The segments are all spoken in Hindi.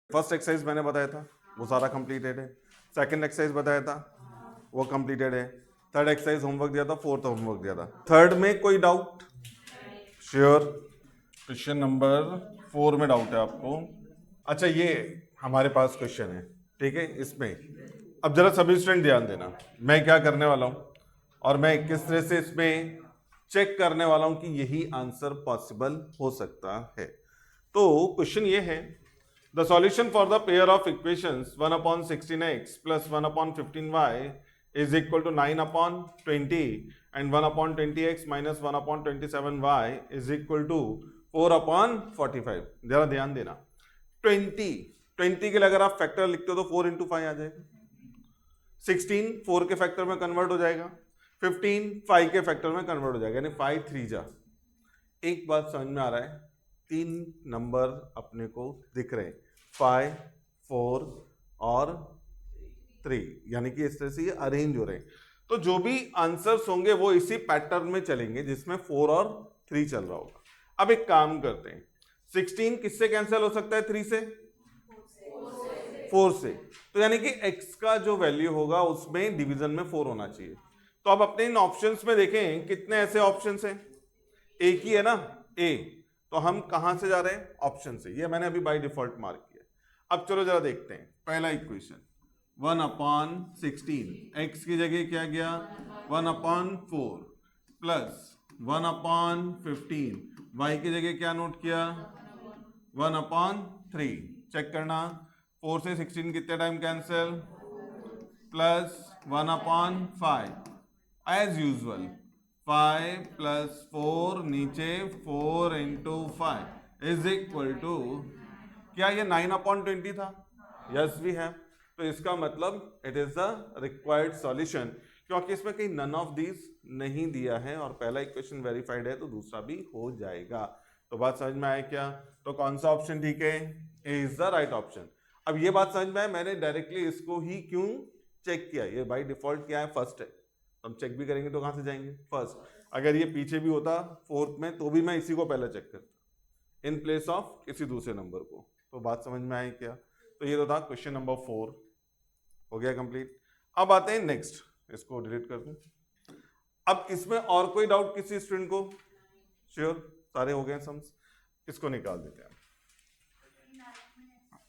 फर्स्ट एक्सरसाइज मैंने बताया था वो सारा कंप्लीटेड है, सेकंड एक्सरसाइज बताया था वो कंप्लीटेड है, थर्ड एक्सरसाइज होमवर्क दिया था, फोर्थ होमवर्क दिया था। थर्ड में कोई डाउट? श्योर। क्वेश्चन नंबर 4 में डाउट है आपको? अच्छा, ये हमारे पास क्वेश्चन है, ठीक है। इसमें अब जरा सभी स्टूडेंट ध्यान देना, मैं क्या करने वाला हूं और मैं किस तरह से इसमें चेक करने वाला हूं कि यही आंसर पॉसिबल हो सकता है। तो क्वेश्चन ये है, the solution for the pair of equations 1/16x plus 1/15y is equal to 9/20 and 1/20x minus 1/27y is equal to 4/45। जरा ध्यान देना, 20 के लिए अगर आप फैक्टर लिखते हो तो 4 into 5 आ जाएगा, 16 4 के फैक्टर में कन्वर्ट हो जाएगा, 15 5 के फैक्टर में कन्वर्ट हो जाएगा, यानी 5 3 जा। एक बात समझ में आ रहा है, 3 नंबर अपने को दिख रहे हैं, 5 4 और 3, यानी कि इस तरह से ये अरेंज हो रहे हैं। तो जो भी आंसर्स होंगे वो इसी पैटर्न में चलेंगे जिसमें 4 और 3 चल रहा होगा। अब एक काम करते हैं, 16 किससे कैंसिल हो सकता है? 3 से, 4 से। तो यानी कि x का जो वैल्यू होगा उसमें डिवीजन में 4 होना चाहिए। तो अब अपने इन ऑप्शंस में देखें कितने ऐसे ऑप्शंस हैं, एक ही है ना, ए। तो हम कहां से जा रहे हैं? ऑप्शन से। ये मैंने अभी बाय डिफॉल्ट मार्क किया। अब चलो जरा देखते हैं पहला इक्वेशन, 1/16 x की जगह क्या गया 1/4 प्लस 1/15 y की जगह क्या नोट किया 1/3। चेक करना, 4 से 16 कितने time cancel, plus 1/5 as usual, 5 plus 4 नीचे 4 into 5 इज इक्वल टू, क्या ये 9/20 था? Yes we have. तो इसका मतलब it is the required solution, क्योंकि इसमें कहीं नन ऑफ दीज नहीं दिया है और पहला इक्वेशन वेरीफाइड है तो दूसरा भी हो जाएगा। तो बात समझ में आए क्या? तो कौन सा ऑप्शन ठीक है? ए इज द राइट ऑप्शन। अब ये बात समझ में आए, मैंने डायरेक्टली इसको ही क्यों चेक किया, ये बाय डिफॉल्ट क्या है, फर्स्ट है। हम चेक भी करेंगे तो कहां से जाएंगे? फर्स्ट। अगर ये पीछे भी होता फोर्थ में तो भी मैं इसी को पहले चेक करता इन प्लेस ऑफ किसी दूसरे नंबर को। तो बात समझ में आई क्या? तो ये तो था क्वेश्चन नंबर 4, हो गया कंप्लीट। अब आते हैं नेक्स्ट, इसको डिलीट कर दूं। अब इसमें और कोई डाउट किसी स्टूडेंट को? श्योर, सारे हो गए सम्स, इसको निकाल देते हैं।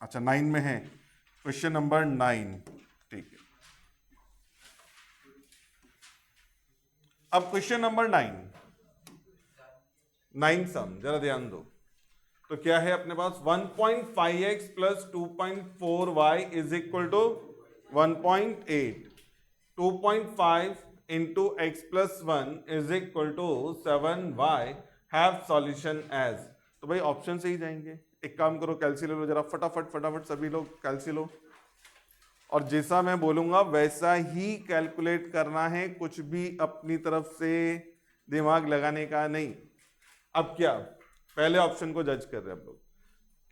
अच्छा 9 में है, क्वेश्चन नंबर 9, ठीक है। अब क्वेश्चन नंबर 9 सम, जरा ध्यान दो। तो क्या है अपने पास, 1.5x plus 2.4y is equal to 1.8, 2.5 into x plus 1 is equal to 7y, have solution as. तो भाई ऑप्शन से ही जाएंगे। एक काम करो, कैलसी ले लो जरा, फटाफट फटाफट सभी लोग कैलसी लो, और जैसा मैं बोलूंगा वैसा ही कैलकुलेट करना है, कुछ भी अपनी तरफ से दिमाग लगाने का नहीं। अब क्या, पहले ऑप्शन को जज कर रहे हैं हम लोग,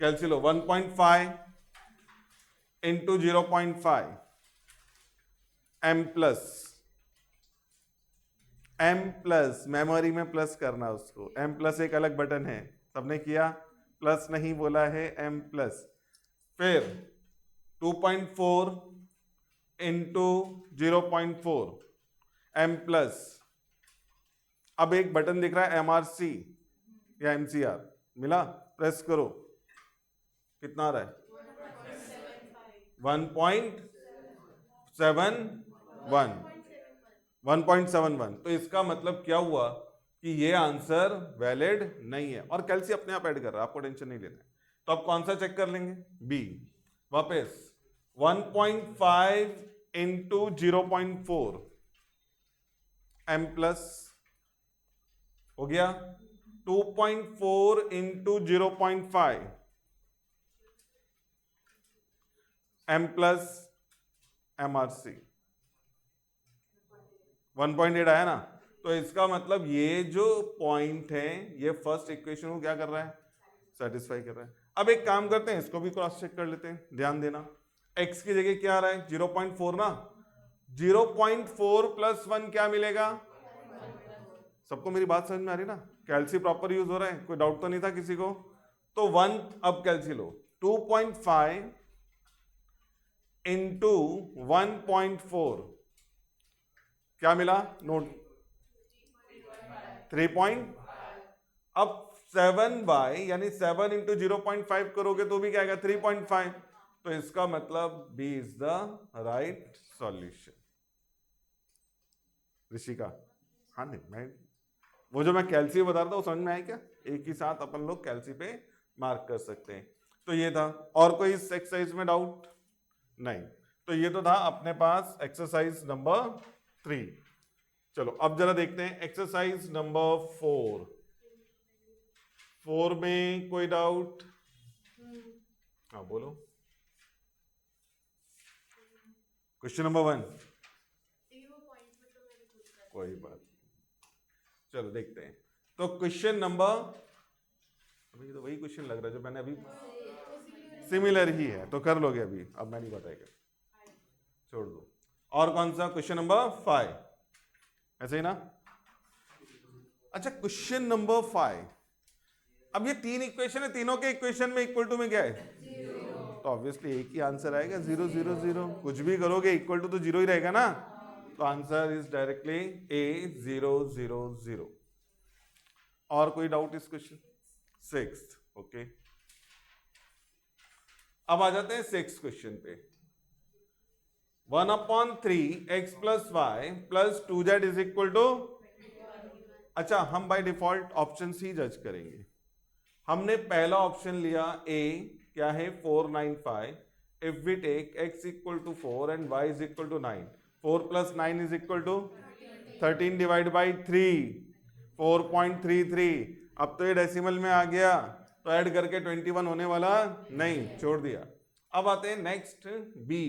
कैलसी लो, 1.5 इंटू 0.5 एम प्लस मेमोरी में प्लस करना उसको, एम प्लस एक अलग बटन है, सबने किया, प्लस नहीं बोला है, एम प्लस। फिर 2.4 इंटू 0.4 एम प्लस। अब एक बटन दिख रहा है एमआरसी या एमसीआर, मिला, प्रेस करो, कितना आ रहा है 1.71। तो इसका मतलब क्या हुआ कि ये आंसर वैलिड नहीं है, और कैलसी अपने आप ऐड कर रहा है, आपको टेंशन नहीं लेना है। तो अब कौन सा चेक कर लेंगे? बी। वापस 1.5 इंटू 0.4 एम प्लस हो गया, 2.4 इंटू 0.5 एम प्लस एमआरसी, 1.8 आया ना। तो इसका मतलब ये जो पॉइंट है ये फर्स्ट इक्वेशन को क्या कर रहा है, सेटिस्फाई कर रहा है। अब एक काम करते हैं, इसको भी क्रॉस चेक कर लेते हैं, ध्यान देना, x की जगह क्या आ रहा है 0.4 ना, 0.4 प्लस 1 क्या मिलेगा? सबको मेरी बात समझ में आ रही ना? कैलसी प्रॉपर यूज हो रहा है, कोई डाउट तो नहीं था किसी को? तो 1, अब कैलसी लो, 2.5 इंटू 1.4 क्या मिला? नोट 3. अब 7y यानी 7 इंटू 0.5 करोगे तो भी क्या आएगा? 3.5. तो इसका मतलब B is the right solution. Rishika, हाँ नहीं, मैं वो जो मैं कैल्सी बता रहा था वो समझ में आया क्या? एक ही साथ अपन लोग कैल्सी पे मार्क कर सकते हैं. तो ये था. और कोई इस एक्सरसाइज में डाउट? नहीं. तो ये तो था अपने पास एक्सरसाइज नंबर 3. चलो अब जरा देखते हैं एक्सरसाइज नंबर 4. 4 में कोई डाउट? हाँ बोलो. Question number 1. कोई बात. चलो देखते हैं. तो क्वेश्चन नंबर, अभी तो वही क्वेश्चन लग रहा है जो मैंने अभी, सिमिलर ही है तो कर लोगे अभी. अब मैं नहीं बताएगा, छोड़ दो. और कौन सा? Question number 5. ऐसे ही ना? अच्छा, क्वेश्चन नंबर 5. अब ये 3 इक्वेशन है, तीनों के इक्वेशन में इक्वल टू में क्या है? 0. तो ऑब्वियसली एक ही आंसर आएगा, 0 0 0. कुछ भी करोगे इक्वल टू तो 0 ही रहेगा ना. तो आंसर इज डायरेक्टली A 0 0 0. और कोई डाउट इस क्वेश्चन? 6. ओके. अब आ जाते हैं 6 क्वेश्चन पे. 1/3 x plus y plus 2z is equal to. अच्छा, हम बाय डिफॉल्ट ऑप्शन ही जज करेंगे. हमने पहला ऑप्शन लिया A, क्या है? 495. If we take x equal to 4 and y is equal to 9, 4 plus 9 is equal to 13 divide by 3, 4.33. अब तो ये डेसिमल में आ गया तो ऐड करके 21 होने वाला नहीं, छोड़ दिया. अब आते हैं नेक्स्ट B.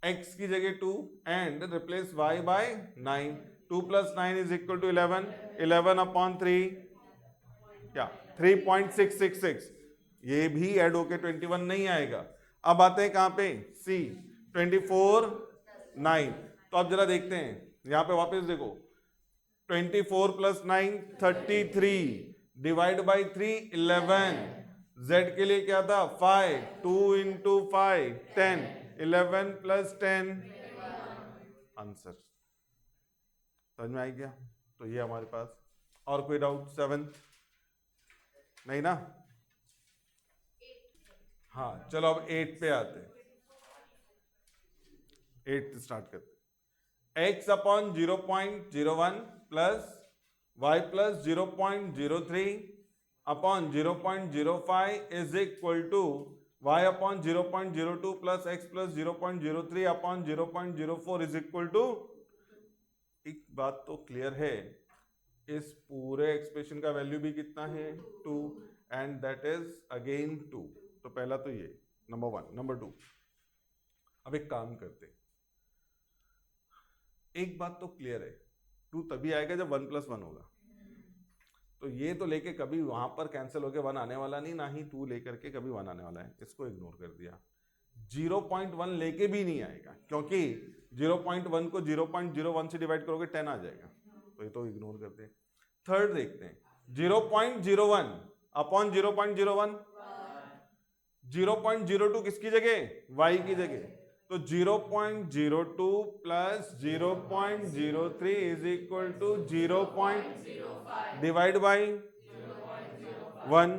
x की जगह 2 and replace y by 9. 2 plus 9 is equal to 11. 11/3 क्या? 3.666. ये भी ऐड होके 21 नहीं आएगा. अब आते हैं कहां पे? C. 24 9. तो अब जरा देखते हैं यहां पे, वापस देखो. 24 प्लस 9 33 डिवाइड बाई 3 11. Z के लिए क्या था? 5. 2 इंटू 5 10. 11 plus 10 answer. समझ में आई क्या? तो ये हमारे पास. और कोई डाउट? 7 नहीं ना? हाँ चलो अब 8 पे आते हैं. 8 स्टार्ट करते हैं. x upon 0.01 plus y plus 0.03 upon 0.05 is equal to y upon 0.02 plus x plus 0.03 upon 0.04 is equal to. एक बात तो क्लियर है, इस पूरे एक्सप्रेशन का वैल्यू भी कितना है? 2. And that is again 2. तो पहला तो ये नंबर 1. नंबर 2, अब एक काम करते हैं. एक बात तो क्लियर है, 2 तभी आएगा जब 1 प्लस 1 होगा. तो ये तो लेके कभी वहां पर कैंसिल होके 1 आने वाला नहीं, ना ही 2 लेकर के कभी 1 आने वाला है. इसको इग्नोर कर दिया. 0.1 लेके भी नहीं आएगा, क्योंकि 0.1 को 0.01 से डिवाइड करोगे 10 आ जाएगा. तो ये तो इग्नोर करते हैं. थर्ड देखते हैं. 0.01 अपॉन 0.01. 0.02 किसकी जगह? y की जगह. तो 0.02 plus 0.03 is equal to 0.05 divide by 1.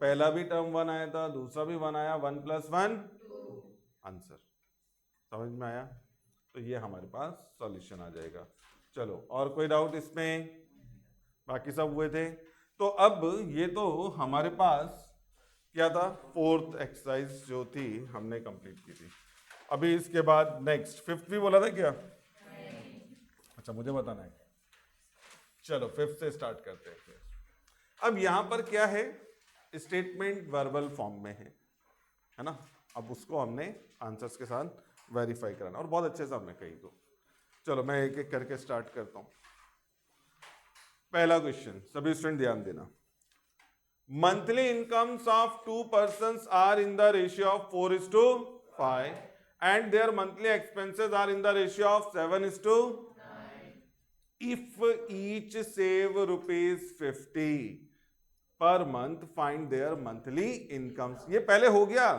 पहला भी टर्म 1 आया था, दूसरा भी 1 आया. 1 प्लस 1 आंसर. समझ में आया? तो ये हमारे पास सॉल्यूशन आ जाएगा. चलो और कोई डाउट इसमें? बाकी सब हुए थे. तो अब ये तो हमारे पास क्या था? 4th एक्सरसाइज जो थी हमने कंप्लीट की थी. अभी इसके बाद नेक्स्ट 5th भी बोला था क्या? अच्छा मुझे बताना है. चलो 5th से स्टार्ट करते हैं. अब यहां पर क्या है? स्टेटमेंट वर्बल फॉर्म में है ना? अब उसको हमने आंसर्स के साथ वेरीफाई कराना, और बहुत अच्छे से हमने कही. तो चलो मैं एक एक करके स्टार्ट करता हूं. पहला क्वेश्चन, सभी स्टूडेंट ध्यान देना. Monthly incomes of 2 persons are in the ratio of 4:5 and their monthly expenses are in the ratio of 7:9. If each save ₹50 per month, find their monthly incomes. ये पहले हो गया.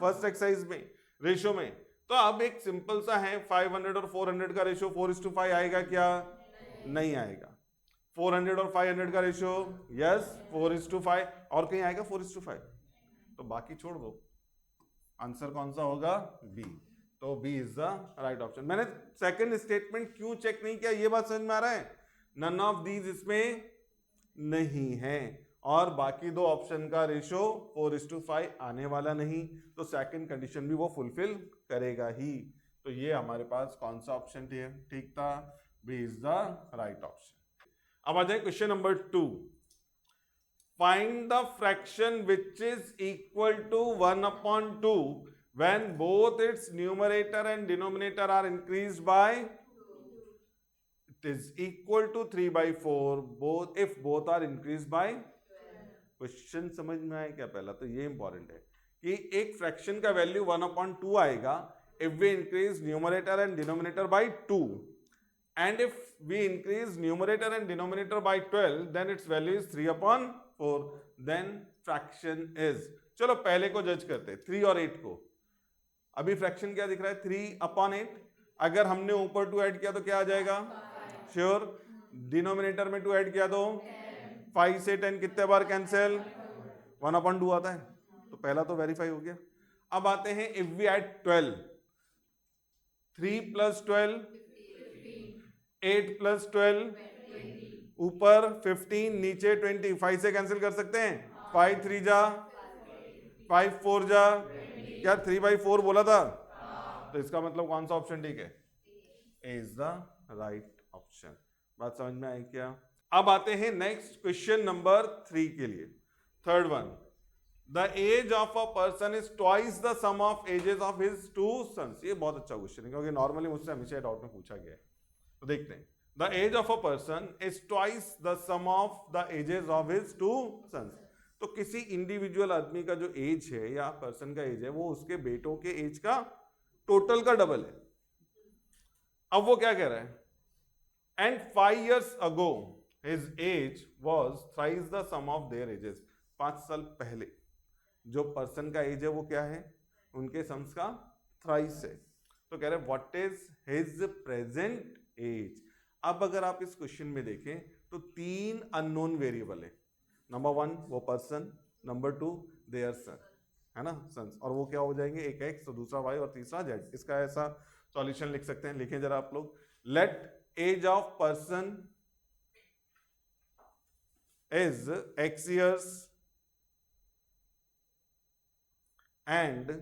फर्स्ट एक्सरसाइज में रेशो में। तो अब एक सिंपल सा है 500 और 400 का रेशो 4:5 आएगा क्या? नहीं आएगा। 400 और 500 का रेशो यस 4:5, और कहीं आएगा 4:5? तो बाकी छोड़ दो, आंसर कौन सा होगा? बी। तो B is the right option. मैंने सेकंड स्टेटमेंट क्यों चेक नहीं किया, ये बात समझ में आ रहा है? नन ऑफ दीज इसमें नहीं है, और बाकी दो ऑप्शन का रेशो 4:5 आने वाला नहीं, तो सेकंड कंडीशन भी वो फुलफिल करेगा ही। तो ये हमारे पास कौन सा ऑप्शन ठीक था? B is the right option. अब आ जाए question number 2। Find the fraction which is equal to 1/2 when both its numerator and denominator are increased by, it is equal to 3/4 both if both are increased by। Question समझ में आया क्या? पहला तो ये इंपॉर्टेंट है कि एक फ्रैक्शन का वैल्यू 1/2 आएगा if we increase numerator and denominator by 2, and if we increase numerator and denominator by 12 then its value is 3/4, then fraction is। चलो पहले को जज करते हैं, 3 और 8 को। अभी फ्रैक्शन क्या दिख रहा है? 3/8। अगर हमने ऊपर 2 ऐड किया तो क्या आ जाएगा? श्योर। डिनोमिनेटर में 2 ऐड किया तो 5 से 10 कितने बार कैंसिल? 1/2 आता है, तो पहला तो वेरीफाई हो गया। अब आते हैं इफ वी ऐड 12, 3 + 12 8 + 12 ऊपर 15 नीचे 20, 5 से कैंसिल कर सकते हैं? 5 3 जा 5 4 जा, क्या 3/4 बोला था? तो इसका मतलब कौन सा ऑप्शन ठीक है? ए इज द राइट ऑप्शन। बात समझ में आई क्या? अब आते हैं नेक्स्ट क्वेश्चन नंबर 3 के लिए। Third one, the age of a person is twice the sum of ages of his 2 sons. ये बहुत अच्छा क्वेश्चन है क्योंकि नॉर्मली मुझसे हमेशा डाउट में पूछा गया है। तो देखते हैं, the age of a person is twice the sum of the ages of his 2 sons. तो किसी इंडिविजुअल आदमी का जो एज है या पर्सन का एज है वो उसके बेटों के एज का टोटल का डबल है। अब वो क्या कह रहा है? And 5 years ago his age was thrice the sum of their ages. 5 साल पहले जो पर्सन का एज है वो क्या है? उनके सम्स का थ्राइस है। तो कह रहे हैं what is his present age. अब अगर आप इस क्वेश्चन में देखें तो 3 अननोन वेरिएबल है। नंबर 1 वो पर्सन, नंबर 2 देयर सन, है ना, सन्स, और वो क्या हो जाएंगे? एक एक्स, तो दूसरा वाई और तीसरा जेड। इसका ऐसा सॉल्यूशन लिख सकते हैं, लिखें जरा आप लोग। Let age of person is x years and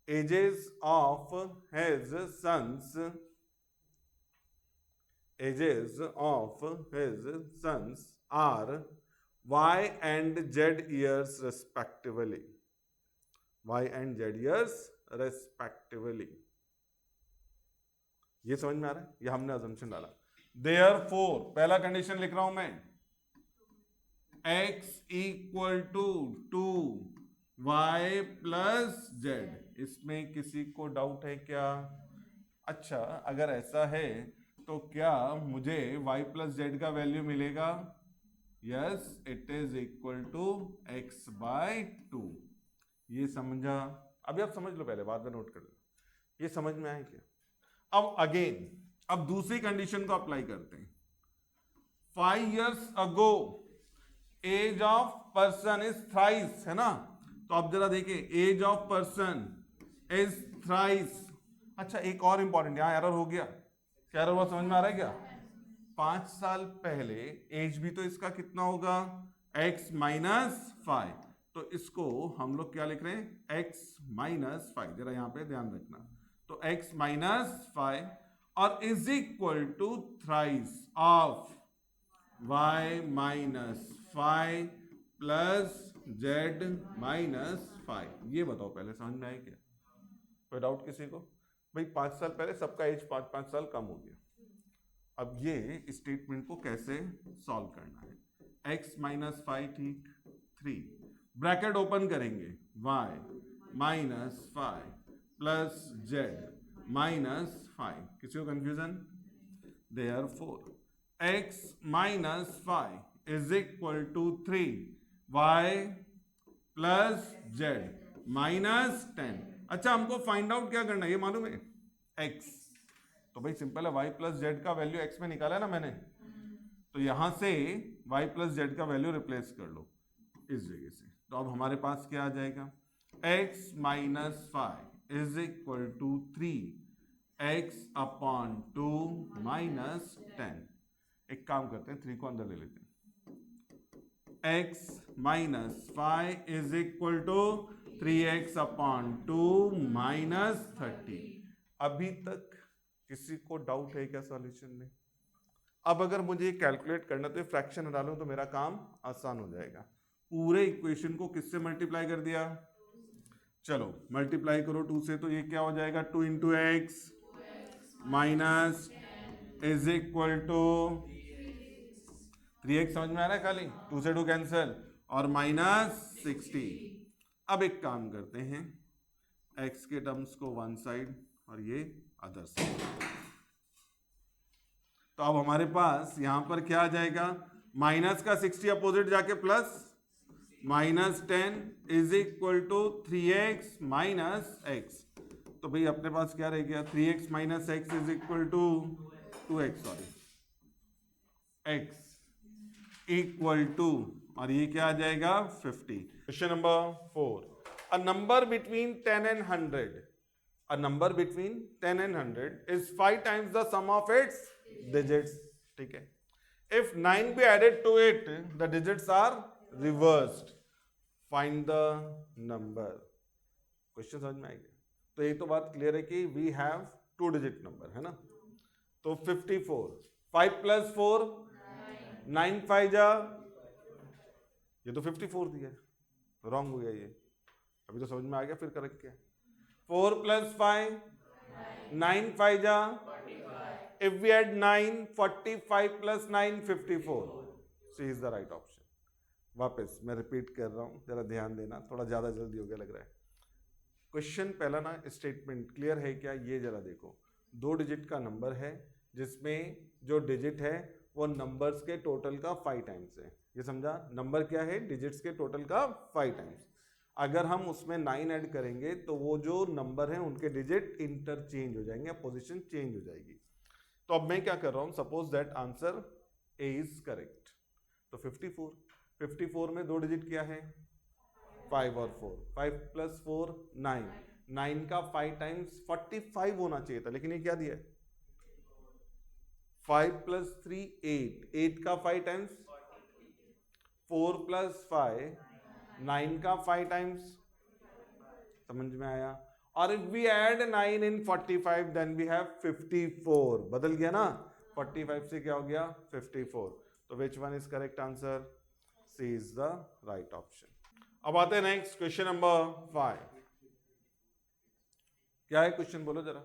ages of his sons, ages of his sons are y and z years respectively, y and z years respectively। ये समझ में आ रहा है? ये हमने assumption डाला। Therefore पहला कंडीशन लिख रहा हूं मैं, x = 2y + z। इसमें किसी को डाउट है क्या? अच्छा, अगर ऐसा है तो क्या मुझे y + z का वैल्यू मिलेगा? Yes, it is equal to x/2। ये समझा? अभी आप समझ लो, पहले बाद में नोट कर लो। ये समझ में आया क्या? अब अगेन, अब दूसरी कंडीशन को अप्लाई करते हैं। 5 years ago age of person is thrice, है ना? तो अब जरा देखिए, age of person is thrice. अच्छा, एक और इंपॉर्टेंट, यहां एरर हो गया। क्या एरर हुआ, समझ में आ रहा है क्या? 5 साल पहले एज भी तो इसका कितना होगा? x - 5। तो इसको हम लोग क्या लिख रहे हैं? x - 5। जरा यहां पे ध्यान रखना। तो x - 5 और is equal to thrice of y - 5 plus z - 5। ये बताओ पहले, समझ में आया क्या? कोई डाउट किसी को? भाई 5 साल पहले सबका एज 5-5 साल कम हो गया। अब ये स्टेटमेंट को कैसे सॉल्व करना है? x - 5 ठीक, 3 ब्रैकेट ओपन करेंगे, y - 5 प्लस z - 5। किसी को confusion? Therefore x - 5 is equal to 3y plus z -10। अच्छा, हमको फाइंड आउट क्या करना है ये मालूम है? x। तो भाई सिंपल है, y प्लस जेड का वैल्यू x में निकाला है ना मैंने, तो यहां से y प्लस जेड का वैल्यू रिप्लेस कर लो इस जगह से। तो अब हमारे पास क्या आ जाएगा? x minus 5 is equal to 3x upon 2 minus 10। एक काम करते हैं, 3 को अंदर ले लेते हैं। x minus 5 is equal to 3x upon 2 minus 30। अभी तक किसी को डाउट है क्या सॉल्यूशन में? अब अगर मुझे कैलकुलेट करना तो फ्रैक्शन हटा लूं तो मेरा काम आसान हो जाएगा। पूरे इक्वेशन को किससे मल्टीप्लाई कर दिया? चलो मल्टीप्लाई करो 2 से, तो ये क्या हो जाएगा? 2 into x minus is equal to 3x। समझ में आ रहा है? खाली 2 से 2 कैंसिल और माइनस 60। अब एक काम करते हैं, x के टर्म्स को वन साइड और ये अदर साइड। तो अब हमारे पास यहां पर क्या आ जाएगा? माइनस का 60 अपोजिट जाके plus, minus 10 is equal to 3x minus x। तो भाई अपने पास क्या रह गया? 3x minus x is equal to 2x, sorry x equal to, और ये क्या आ जाएगा? 50। Question number 4, a number between 10 and 100, a number between 10 and 100 is 5 times the sum of its digits। ठीक है, if 9 be added to it the digits are reversed, find the number। Question समझ में आएगा? तो ये तो बात क्लियर है कि वी हैव 2 डिजिट नंबर है ना। तो 54, 5 प्लस 4 9 5 जा, ये तो 54 दिया, रॉन्ग हो गया ये। अभी तो समझ में आ गया, फिर करेक्ट क्या? 4 प्लस 5 9 5 जा, if we add 9 45 plus 9 54। C is the right option. वापस मैं रिपीट कर रहा हूं, जरा ध्यान देना, थोड़ा ज्यादा जल्दी हो गया लग रहा है। क्वेश्चन पहला ना स्टेटमेंट क्लियर है क्या? ये जरा देखो, 2 डिजिट का नंबर है जिसमें जो डिजिट है वो नंबर्स के टोटल का 5 टाइम्स है। ये समझा? नंबर क्या है? डिजिट्स के टोटल का 5 टाइम्स। अगर हम उसमें 9 ऐड करेंगे तो वो जो नंबर है उनके डिजिट इंटरचेंज हो जाएंगे, पोजीशन चेंज हो जाएगी। तो अब मैं क्या कर रहा हूं, suppose that answer A is correct. तो 54 में 2 डिजिट क्या है? 5 और 4। 5 प्लस 4 9, 9 का 5 टाइम्स 45 होना चाहिए था, लेकिन ये क्या दिया है? 5 प्लस 3 8, 8 का 5 टाइम्स 4 प्लस 5 9 का 5 टाइम्स। समझ में आया? और if we add 9 in 45 then we have 54। बदल गया ना, 45 से क्या हो गया? 54। तो which one is correct answer? C is the right option. अब आते हैं नेक्स्ट क्वेश्चन नंबर 5। क्या है क्वेश्चन? बोलो जरा।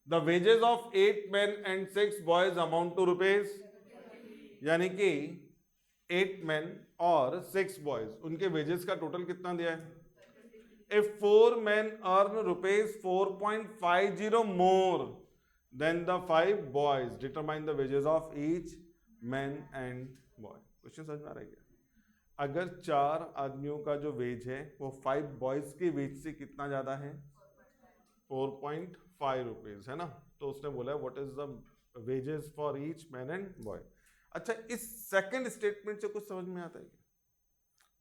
The wages of 8 men and 6 boys amount to rupees, यानी कि 8 men और 6 boys, उनके वेजेस का टोटल कितना दिया है? If 4 men earn rupees 4.50 more than the 5 boys, determine the wages of each man and boy। Question समझ में आ रहा है क्या? अगर 4 आदमियों का जो वेज है वो 5 बॉयज के वेज से कितना ज्यादा है? 4.5 रुपीज है ना। तो उसने बोला what is the wages for each man and boy. अच्छा, इस सेकंड स्टेटमेंट से कुछ समझ में आता है क्या?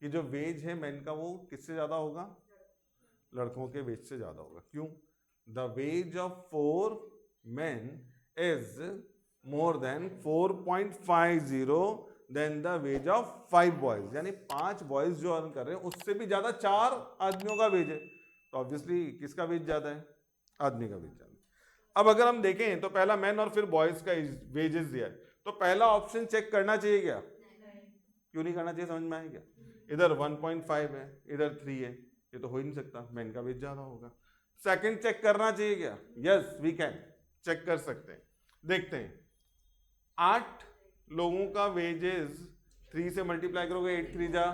कि जो वेज है मैन का वो किससे ज्यादा होगा? लड़कों के वेज से ज्यादा होगा। क्यों? The wage of 4 men is more than 4.50 then the wage of 5 boys, यानी 5 बॉयज जो अर्न कर रहे हैं उससे भी ज्यादा 4 आदमियों का वेज है। तो ऑब्वियसली किसका वेज ज्यादा है? आदमी का वेज ज्यादा है। अब अगर हम देखें तो पहला मैन और फिर बॉयज का वेजेस दिया है, तो पहला ऑप्शन चेक करना चाहिए क्या? क्यों नहीं करना चाहिए? समझ में आएगा? इधर 1.5 है, इधर 3 है, ये तो हो ही नहीं सकता, मैन का वेज ज्यादा होगा। सेकंड चेक करना चाहिए क्या? यस वी कैन, चेक कर सकते हैं। देखते हैं, 8 लोगों का वेजेस 3 से मल्टीप्लाई करोगे 8 3 जा,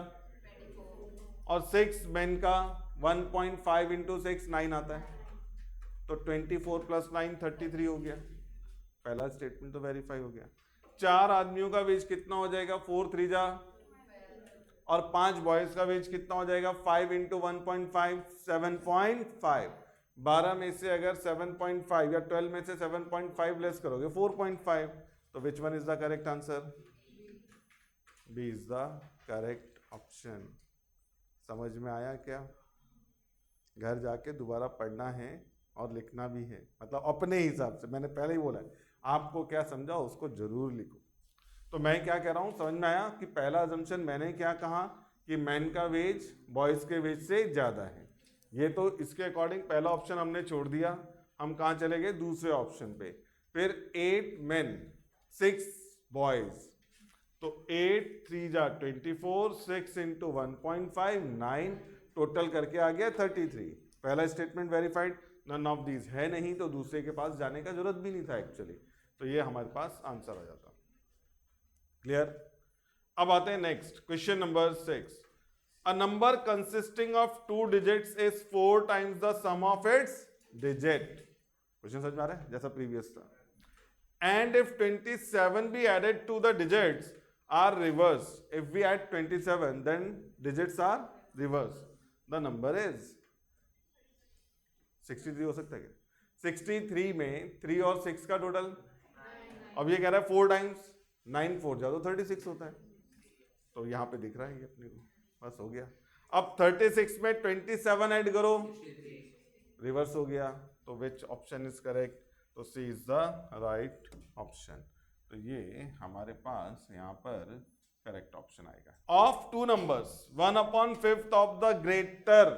और 6 मैन का 1.5 इंटू 6 9 आता है, तो 24 प्लस 9 33 हो गया। पहला स्टेटमेंट तो वेरीफाई हो गया। 4 आदमियों का वेज कितना हो जाएगा? 4 3 जा, और 5 बॉयज का वेज कितना हो जाएगा 5 इंटू 1.5 7.5। 12 में से अगर 7.5 या 12 में से 7.5 लेस करोगे 4.5, तो which one is the correct answer? B is the correct option. समझ में आया क्या? घर जाके दोबारा पढ़ना है और लिखना भी है, मतलब अपने हिसाब से। मैंने पहले ही बोला है, आपको क्या समझा उसको जरूर लिखो। तो मैं क्या कह रहा हूं, समझ में आया कि पहला अजम्पशन मैंने क्या कहा कि मैन का वेज बॉयज के वेज से ज्यादा है। ये तो इसके अकॉर्डिंग पहला ऑप्शन हमने छोड़ दिया, हम कहाँ चले गए दूसरे ऑप्शन पे। फिर 8 मेन 6 बॉयज, तो 8 3 जा 24, 6 इंटू 1.5 9, टोटल करके आ गया 33। पहला statement verified, none of these है नहीं, तो दूसरे के पास जाने का जरूरत भी नहीं था एक्चुअली, तो ये हमारे पास आंसर आ जाता। क्लियर? अब आते हैं next question number 6। A number consisting of 2 digits is 4 times the sum of its digit. Question समझ में आ रहा है? जैसा प्रीवियस था। And if 27 be added to the digits are reverse. If we add 27, then digits are reverse. The number is 63 हो सकता है क्या? 63 में 3 और 6 का टोटल, अब ये कह रहा है 4 टाइम्स 9 4 जा तो 36 होता है, तो यहाँ पे दिख रहा है ये अपने को, बस हो गया। अब 36 में 27 ऐड करो, रिवर्स हो गया, तो विच ऑप्शन इज करेक्ट? तो C is the right option. तो ये हमारे पास यहाँ पर करेक्ट ऑप्शन आएगा। Of 2 numbers 1/5 of the greater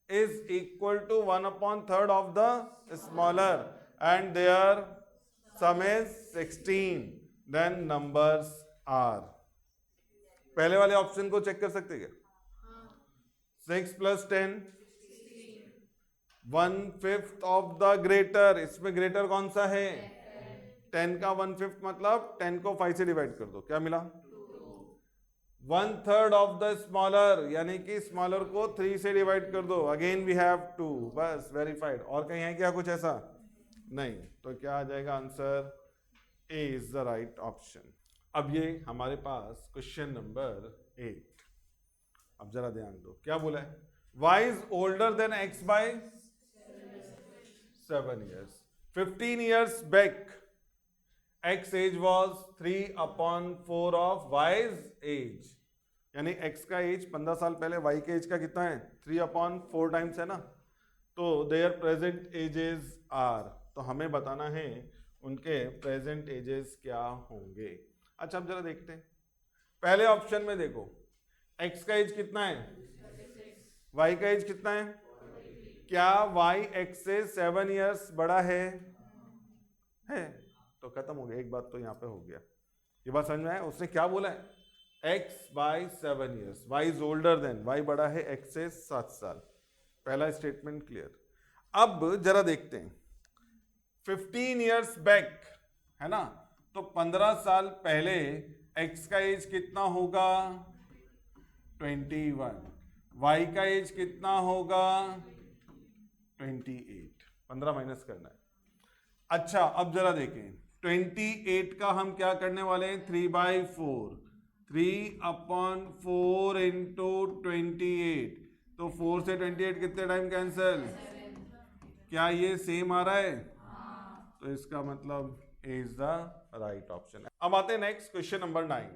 is equal to 1/3 of the smaller and their sum is 16, then numbers are. पहले वाले ऑप्शन को चेक कर सकते क्या? 6 + 10 1/5 ऑफ द ग्रेटर, इसमें ग्रेटर कौन सा है? 10 का 1/5 मतलब 10 को 5 से डिवाइड कर दो, क्या मिला? 1/3 ऑफ द स्मॉलर, यानी कि स्मॉलर को 3 से डिवाइड कर दो, अगेन वी हैव 2, बस वेरीफाइड। और कहीं है क्या कुछ ऐसा? नहीं, तो क्या आ जाएगा answer? A is the right option. अब ये हमारे पास क्वेश्चन नंबर 8। अब जरा ध्यान दो, क्या बोला है? y is older than x by 7 years. 15 years back, x age was 3/4 of y's age. यानी x का एज 15 साल पहले y के एज का कितना है? 3/4 टाइम्स है ना। तो देयर प्रेजेंट एजेस आर, तो हमें बताना है उनके प्रेजेंट एजेस क्या होंगे। अच्छा, अब जरा देखते हैं। पहले ऑप्शन में देखो, x का एज कितना है? y का एज कितना है? क्या y x से 7 इयर्स बड़ा है? तो खत्म हो गया, एक बात तो यहाँ पे हो गया। ये बात समझ में आया? उसने क्या बोला है? x by 7 years, y is older than, y बड़ा है x से 7 साल। पहला स्टेटमेंट क्लियर। अब जरा देखते हैं, 15 इयर्स बैक है ना, तो 15 साल पहले x का एज कितना होगा? 21। y का एज कितना होगा? 28। 15 माइनस करना है। अच्छा, अब जरा देखें, 28 का हम क्या करने वाले हैं? 3/4, 3/4 इंटू 28, तो 4 से 28 कितने टाइम कैंसिल? क्या ये सेम आ रहा है? तो इसका मतलब A is the right option. अब आते हैं next question number 9।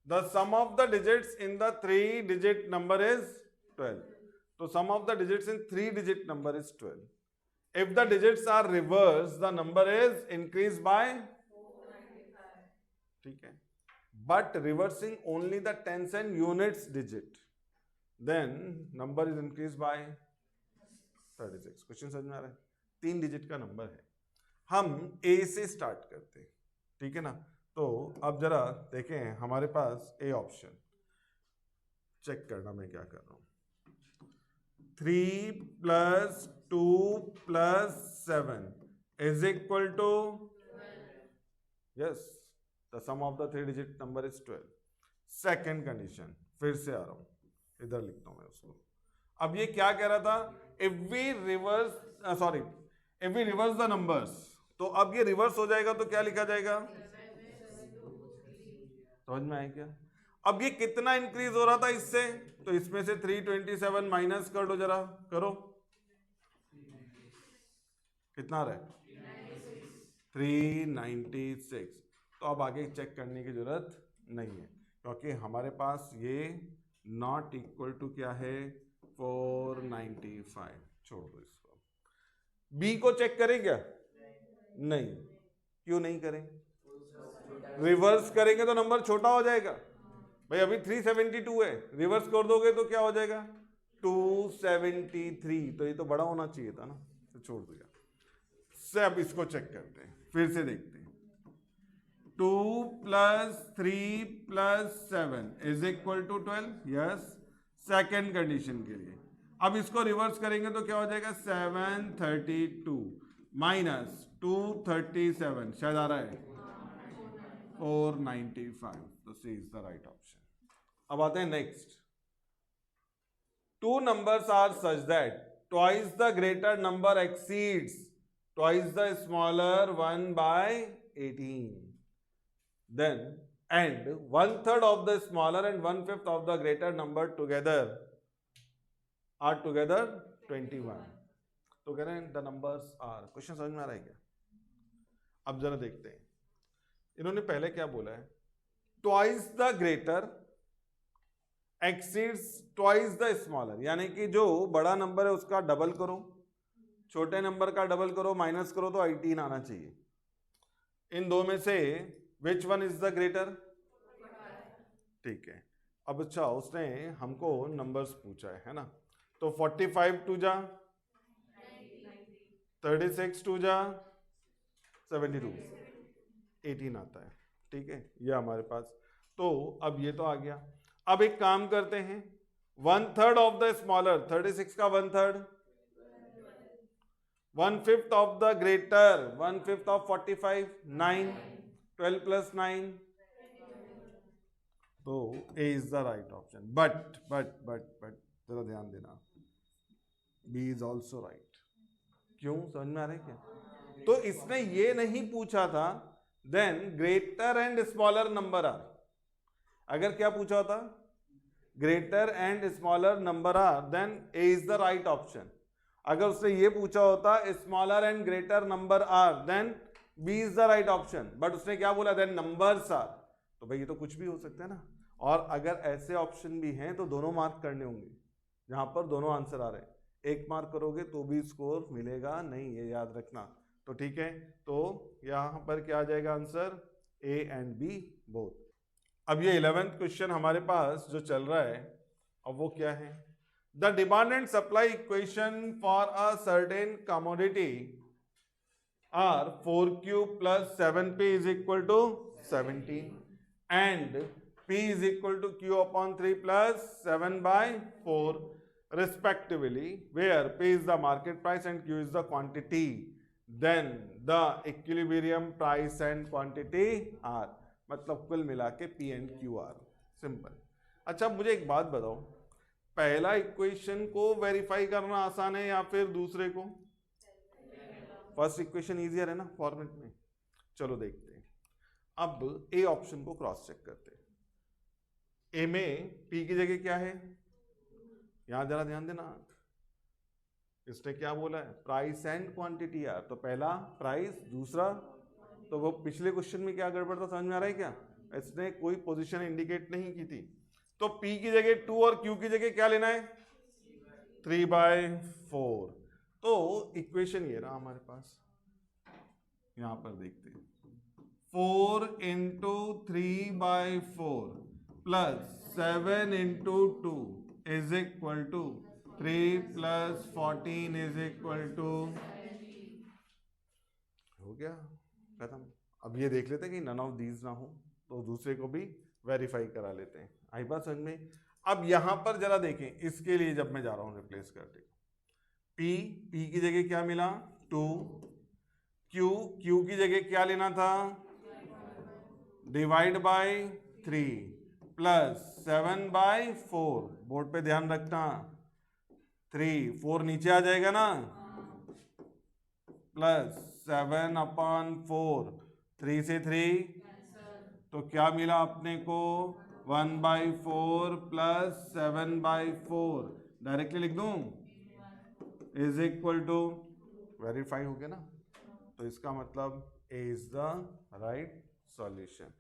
The sum of the digits in the 3 digit number is 12। तो sum of the digits in 3 digit number is 12। If the digits are reversed, the number is increased by, ठीक है, but reversing only the tens and units digit, then number is increased by 36। Question समझ में आ रहा है? 3 डिजिट का नंबर है, हम A से स्टार्ट करते हैं, ठीक है ना। तो अब जरा देखें, हमारे पास ए ऑप्शन चेक करना मैं क्या कर रहा हूं। 3 + 2 + 7 is equal to, yes, the sum of the 3 digit number is 12। Second condition, फिर से आ रहा हूं, इधर लिखता हूं मैं उसको। अब ये क्या कह रहा था? if we reverse the numbers, तो अब ये रिवर्स हो जाएगा तो क्या लिखा जाएगा? समझ में आया क्या? अब ये कितना इंक्रीज हो रहा था इससे, तो इसमें से 327 माइनस कर दो जरा, करो कितना रहे 396। तो अब आगे चेक करने की जरूरत नहीं है क्योंकि हमारे पास ये नॉट इक्वल टू क्या है 495। छोड़ दो इसको। बी को चेक करें क्या? नहीं। क्यों नहीं करें? रिवर्स करेंगे तो नंबर छोटा हो जाएगा भाई। अभी 372 है, रिवर्स कर दोगे तो क्या हो जाएगा 273। तो ये तो बड़ा होना चाहिए था ना, तो छोड़ दो यार। से अब इसको चेक करते हैं, फिर से देखते हैं। 2 + 3 + 7 is equal to 12। Yes, second condition के लिए। अब इसको रिवर्स करेंगे तो क्या हो जाएगा 732 माइनस 237, शायद आ रहा है 495। तो C is the right option. अब आते हैं next. Two numbers are such that twice the greater number exceeds twice the smaller one by 18, then and 1/3 of the smaller and 1/5 of the greater number together are together 21। तो कह रहे हैं द नंबर्स आर। क्वेश्चन समझ में आ रहा है क्या? अब जरा देखते हैं इन्होंने पहले क्या बोला है, twice the greater exceeds twice the smaller, यानी कि जो बड़ा नंबर है उसका डबल करो, छोटे नंबर का डबल करो, माइनस करो तो 18 आना चाहिए। इन दो में से विच वन इज द ग्रेटर? ठीक है। अब अच्छा उसने हमको नंबर्स पूछा है ना, तो 45 2 जा 36 2 जा 72, 18 आता है। ठीक है, ये हमारे पास। तो अब ये तो आ गया। अब एक काम करते हैं, 1/3 ऑफ द स्मॉलर, 36 का 1/3, 1/5 ऑफ द ग्रेटर, 1/5 ऑफ 45, 9, 12 + 9, तो A is the right option. But जरा ध्यान देना, बी इज ऑल्सो राइट। क्यों, समझ में आ रहा है क्या? तो इसने ये नहीं पूछा था then greater and smaller number are. अगर क्या पूछा होता greater and smaller number are, then A is the right option. अगर उसने ये पूछा होता smaller and greater number are, then B is the right option. But उसने क्या बोला, देन नंबर्स आर। तो भाई ये तो कुछ भी हो सकता है ना। और अगर ऐसे ऑप्शन भी हैं तो दोनों मार्क करने होंगे, जहां पर दोनों आंसर आ रहे हैं। एक मार्क करोगे तो भी स्कोर मिलेगा नहीं, ये याद रखना। तो ठीक है, तो यहां पर क्या आ जाएगा answer, A and B both. अब ये 11th क्वेश्चन हमारे पास जो चल रहा है, अब वो क्या है, the demand and supply equation for a certain commodity are 4Q + 7P is equal to 17 and P is equal to Q upon 3 plus 7/4 respectively, where P is the market price and Q is the quantity, then the equilibrium price and quantity are, मतलब कुल मिला के P and Q are। Simple. अच्छा मुझे एक बात बताओ, पहला इक्वेशन को वेरीफाई करना आसान है या फिर दूसरे को? फर्स्ट इक्वेशन इजियर है ना फॉर्मेट में। चलो देखते हैं। अब ए ऑप्शन को क्रॉस चेक करते हैं। ए में पी की जगह क्या है, यहां जरा ध्यान देना। इसने क्या बोला है, प्राइस एंड क्वांटिटी यार। तो पहला प्राइस, दूसरा, तो वो पिछले क्वेश्चन में क्या गड़बड़ था, समझ में आ रहा है क्या? इसने कोई पोजीशन इंडिकेट नहीं की थी। तो पी की जगह 2 और क्यू की जगह क्या लेना है 3/4। तो इक्वेशन ये रहा हमारे पास, यहां पर देखते हैं 4 × 3/4 plus 7 × 2 is equal to 3 + 14 is equal to, हो गया खत्म। अब ये देख लेते हैं कि नन ऑफ दीज ना हो, तो दूसरे को भी वेरीफाई करा लेते हैं। आई बात समझ में? अब यहां पर जरा देखें, इसके लिए जब मैं जा रहा हूं रिप्लेस करते, पी की जगह क्या मिला 2, क्यू की जगह क्या लेना था डिवाइड बाय 3 प्लस 7/4। बोर्ड पे ध्यान रखना, 3 4 नीचे आ जाएगा ना, प्लस 7/4, 3 से 3, तो क्या मिला अपने को 1/4 प्लस 7/4 डायरेक्टली लिख दूं इज इक्वल टू, वेरीफाई हो गया ना, तो इसका मतलब A is the right solution.